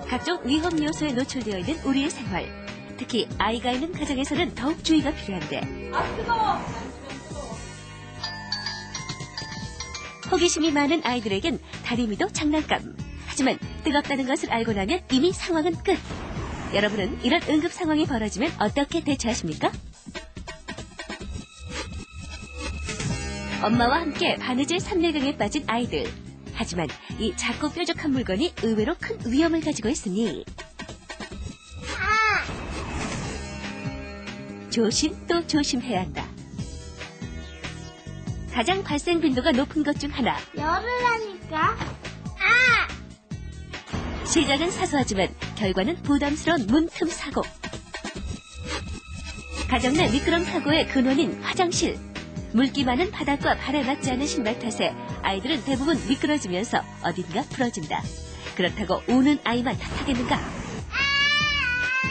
각종 위험 요소에 노출되어 있는 우리의 생활. 특히 아이가 있는 가정에서는 더욱 주의가 필요한데. 아, 뜨거워! 호기심이 많은 아이들에겐 다리미도 장난감. 하지만 뜨겁다는 것을 알고 나면 이미 상황은 끝. 여러분은 이런 응급 상황이 벌어지면 어떻게 대처하십니까? 엄마와 함께 바느질 삼내경에 빠진 아이들. 하지만 이 작고 뾰족한 물건이 의외로 큰 위험을 가지고 있으니 조심 또 조심해야 한다. 가장 발생 빈도가 높은 것 중 하나. 열을 하니까 시작은 사소하지만 결과는 부담스러운 문틈 사고. 가정 내 미끄럼 사고의 근원인 화장실. 물기 많은 바닥과 발에 맞지 않은 신발 탓에 아이들은 대부분 미끄러지면서 어딘가 부러진다. 그렇다고 우는 아이만 탓하겠는가?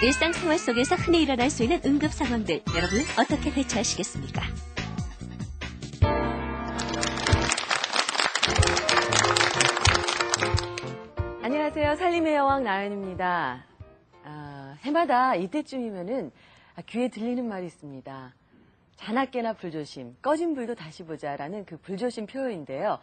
일상생활 속에서 흔히 일어날 수 있는 응급 상황들, 여러분은 어떻게 대처하시겠습니까? 안녕하세요. 살림의 여왕 나연입니다. 해마다 이때쯤이면은 귀에 들리는 말이 있습니다. 자나깨나 불조심, 꺼진 불도 다시 보자라는 그 불조심 표현인데요.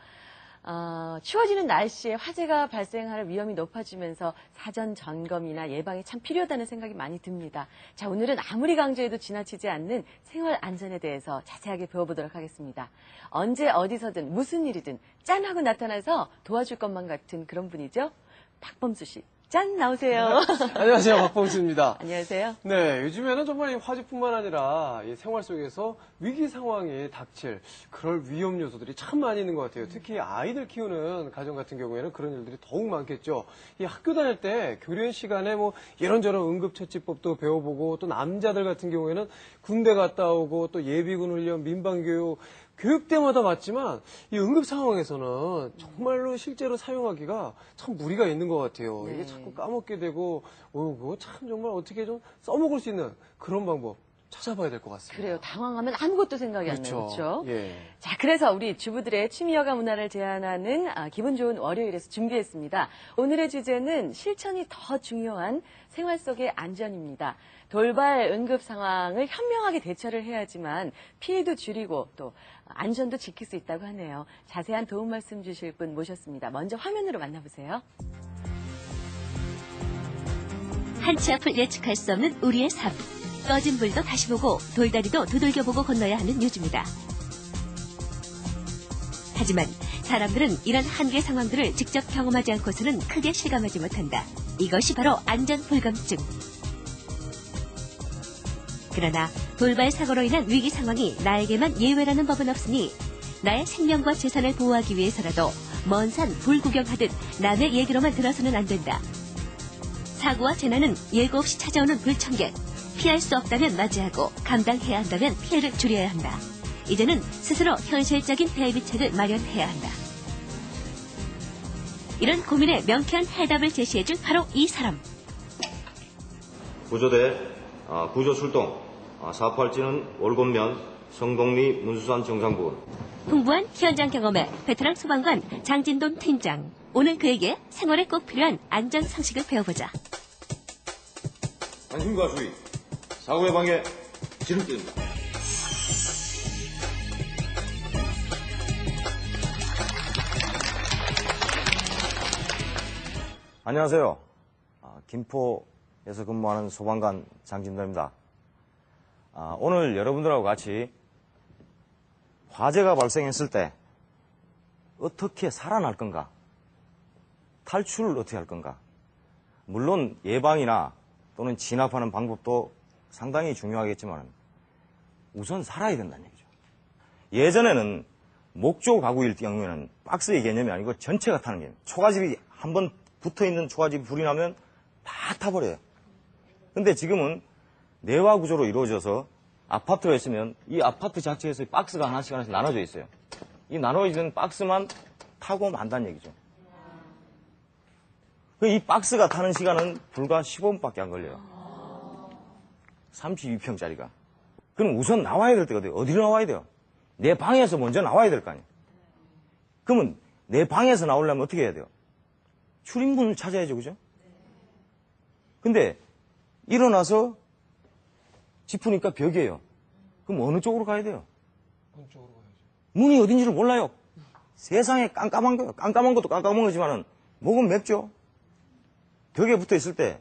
추워지는 날씨에 화재가 발생할 위험이 높아지면서 사전 점검이나 예방이 참 필요하다는 생각이 많이 듭니다. 자, 오늘은 아무리 강조해도 지나치지 않는 생활 안전에 대해서 자세하게 배워보도록 하겠습니다. 언제 어디서든 무슨 일이든 짠 하고 나타나서 도와줄 것만 같은 그런 분이죠. 박범수 씨. 짠 나오세요. 안녕하세요, 박범수입니다. 안녕하세요. 네, 요즘에는 정말 이 화재뿐만 아니라 이 생활 속에서 위기 상황이 닥칠 그럴 위험 요소들이 참 많이 있는 것 같아요. 특히 아이들 키우는 가정 같은 경우에는 그런 일들이 더욱 많겠죠. 이 학교 다닐 때 교련 시간에 뭐 이런저런 응급처치법도 배워보고, 또 남자들 같은 경우에는 군대 갔다 오고 또 예비군 훈련, 민방교육, 교육 때마다 맞지만 이 응급 상황에서는 정말로 실제로 사용하기가 참 무리가 있는 것 같아요. 네. 이게 자꾸 까먹게 되고, 그거 참 정말 어떻게 좀 써먹을 수 있는 그런 방법 찾아봐야 될 것 같습니다. 그래요. 당황하면 아무것도 생각이 안 나요. 그렇죠? 예. 자, 그래서 우리 주부들의 취미여가 문화를 제안하는 기분 좋은 월요일에서 준비했습니다. 오늘의 주제는 실천이 더 중요한 생활 속의 안전입니다. 돌발 응급 상황을 현명하게 대처를 해야지만 피해도 줄이고 또 안전도 지킬 수 있다고 하네요. 자세한 도움 말씀 주실 분 모셨습니다. 먼저 화면으로 만나보세요. 한치 앞을 예측할 수 없는 우리의 삶. 꺼진 불도 다시 보고 돌다리도 두들겨보고 건너야 하는 요즘이다. 하지만 사람들은 이런 한계 상황들을 직접 경험하지 않고서는 크게 실감하지 못한다. 이것이 바로 안전불감증. 그러나 돌발 사고로 인한 위기 상황이 나에게만 예외라는 법은 없으니 나의 생명과 재산을 보호하기 위해서라도 먼 산 불구경하듯 남의 얘기로만 들어서는 안 된다. 사고와 재난은 예고 없이 찾아오는 불청객. 피할 수 없다면 맞이하고 감당해야 한다면 피해를 줄여야 한다. 이제는 스스로 현실적인 대비책을 마련해야 한다. 이런 고민에 명쾌한 해답을 제시해줄 바로 이 사람. 구조대 구조 출동 사팔지는 월곤면 성동리 문수산 정상부근. 풍부한 현장 경험에 베테랑 소방관 장진돈 팀장. 오늘 그에게 생활에 꼭 필요한 안전 상식을 배워보자. 안심과 주의, 사고 예방에 지름길입니다. 안녕하세요. 김포에서 근무하는 소방관 장진도입니다. 오늘 여러분들하고 같이 화재가 발생했을 때 어떻게 살아날 건가, 탈출을 어떻게 할 건가, 물론 예방이나 또는 진압하는 방법도 상당히 중요하겠지만 우선 살아야 된다는 얘기죠. 예전에는 목조 가구일 경우에는 박스의 개념이 아니고 전체가 타는 개념. 초가집이 한번 붙어있는 초가집이 불이 나면 다 타버려요. 근데 지금은 내화 구조로 이루어져서 아파트가 있으면 이 아파트 자체에서 박스가 하나씩 나눠져 있어요. 이 나눠지는 박스만 타고 만다는 얘기죠. 이 박스가 타는 시간은 불과 15분밖에 안 걸려요. 32평짜리가. 그럼 우선 나와야 될 때가 어디로 나와야 돼요? 내 방에서 먼저 나와야 될 거 아니에요. 그러면 내 방에서 나오려면 어떻게 해야 돼요? 출입문을 찾아야죠, 그죠? 근데 일어나서 짚으니까 벽이에요. 그럼 어느 쪽으로 가야 돼요? 문 쪽으로 가야죠. 문이 어딘지를 몰라요. 세상에 깜깜한 거예요. 깜깜한 것도 깜깜한 거지만은 목은 맵죠. 벽에 붙어 있을 때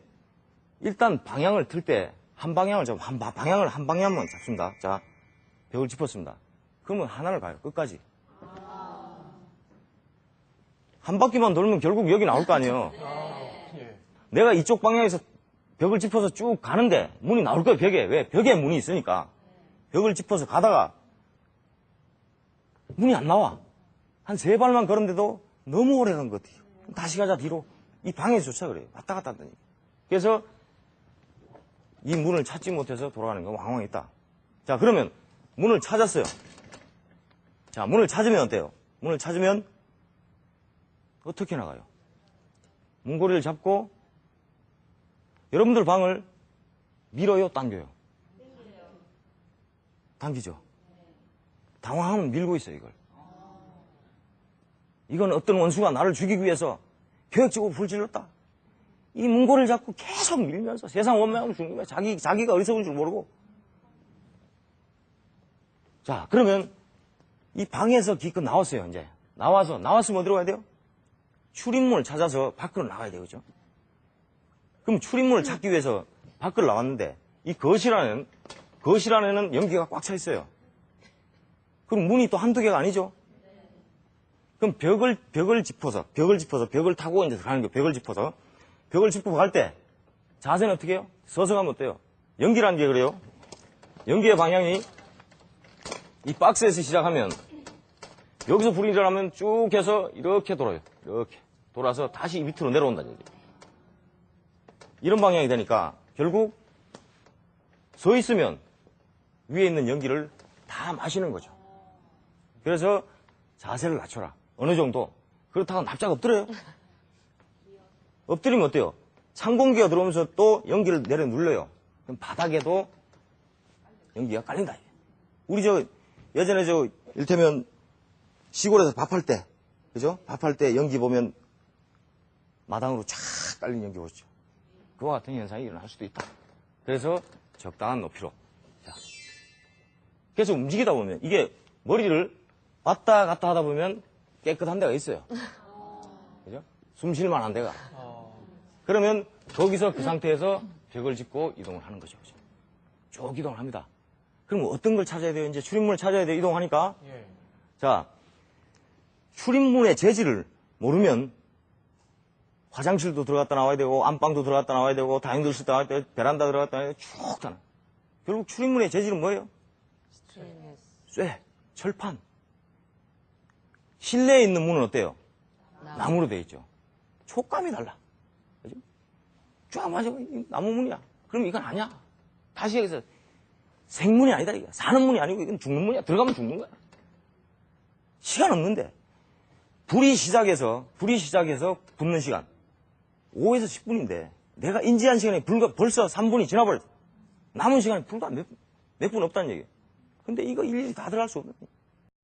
일단 방향을 틀 때 한 방향을 한 방향만 잡습니다. 자, 벽을 짚었습니다. 그러면 하나를 가요. 끝까지. 한 바퀴만 돌면 결국 여기 나올 거 아니에요. 예. 내가 이쪽 방향에서 벽을 짚어서 쭉 가는데 문이 나올 거예요, 벽에. 왜? 벽에 문이 있으니까. 벽을 짚어서 가다가 문이 안 나와. 한 3발만 걸었는데도 너무 오래 간 것 같아요. 다시 가자, 뒤로. 이 방에서 쫓아 그래요. 왔다 갔다 한다니. 그래서 이 문을 찾지 못해서 돌아가는 건 왕왕했다. 자, 그러면 문을 찾았어요. 자, 문을 찾으면 어때요? 문을 찾으면 어떻게 나가요? 문고리를 잡고 여러분들 방을 밀어요, 당겨요? 당기죠. 당황하면 밀고 있어요, 이걸. 이건 어떤 원수가 나를 죽이기 위해서 계획적으로 불질렀다. 이 문고리를 잡고 계속 밀면서 세상 원망하면 죽는 거야. 자기가 어리석은 줄 모르고. 자, 그러면 이 방에서 기껏 나왔어요, 이제. 나왔으면 어디로 가야 돼요? 출입문을 찾아서 밖으로 나가야 돼요, 그죠? 그럼 출입문을 찾기 위해서 밖으로 나왔는데 이 거실 안에는 연기가 꽉 차 있어요. 그럼 문이 또 한두 개가 아니죠? 그럼 벽을 짚어서 벽을 타고 이제 가는 거예요. 벽을 짚고 갈 때 자세는 어떻게 해요? 서서 가면 어때요? 연기라는 게 그래요. 연기의 방향이 이 박스에서 시작하면 여기서 불이 일어나면 쭉 해서 이렇게 돌아요. 이렇게 돌아서 다시 밑으로 내려온다는 얘기죠. 이런 방향이 되니까 결국 서 있으면 위에 있는 연기를 다 마시는 거죠. 그래서 자세를 낮춰라. 어느 정도. 그렇다고 납작 엎드려요. 엎드리면 어때요? 찬 공기가 들어오면서 또 연기를 내려 눌러요. 그럼 바닥에도 연기가 깔린다. 우리 예전에 일테면 시골에서 밥할 때, 그죠? 밥할 때 연기 보면 마당으로 쫙 깔린 연기 보시죠. 그와 같은 현상이 일어날 수도 있다. 그래서 적당한 높이로. 자. 그래서 움직이다 보면 이게 머리를 왔다 갔다 하다 보면 깨끗한 데가 있어요. 그죠? 숨 쉴 만한 데가. 그러면 거기서 그 상태에서 벽을 짚고 이동을 하는 거죠. 그죠? 쭉 이동을 합니다. 그럼 어떤 걸 찾아야 돼요? 이제 출입문을 찾아야 돼요. 이동하니까. 예. 자, 출입문의 재질을 모르면 화장실도 들어갔다 나와야 되고 안방도 들어갔다 나와야 되고 다용도실 들어갔다 나와야 되고 베란다 들어갔다 나와야 되고 쭉 가는. 결국 출입문의 재질은 뭐예요? 쇠, 철판. 실내에 있는 문은 어때요? 나무로 되어 있죠. 촉감이 달라. 그죠? 쫙 맞아. 나무 문이야. 그럼 이건 아니야. 다시 여기서 생문이 아니다. 이게 사는 문이 아니고 이건 죽는 문이야. 들어가면 죽는 거야. 시간 없는데 불이 시작해서 붙는 시간 5에서 10분인데 내가 인지한 시간이 벌써 3분이 지나버렸어. 남은 시간이 불과 몇 분 없다는 얘기예요. 근데 이거 일일이 다 들어갈 수 없는 거예요.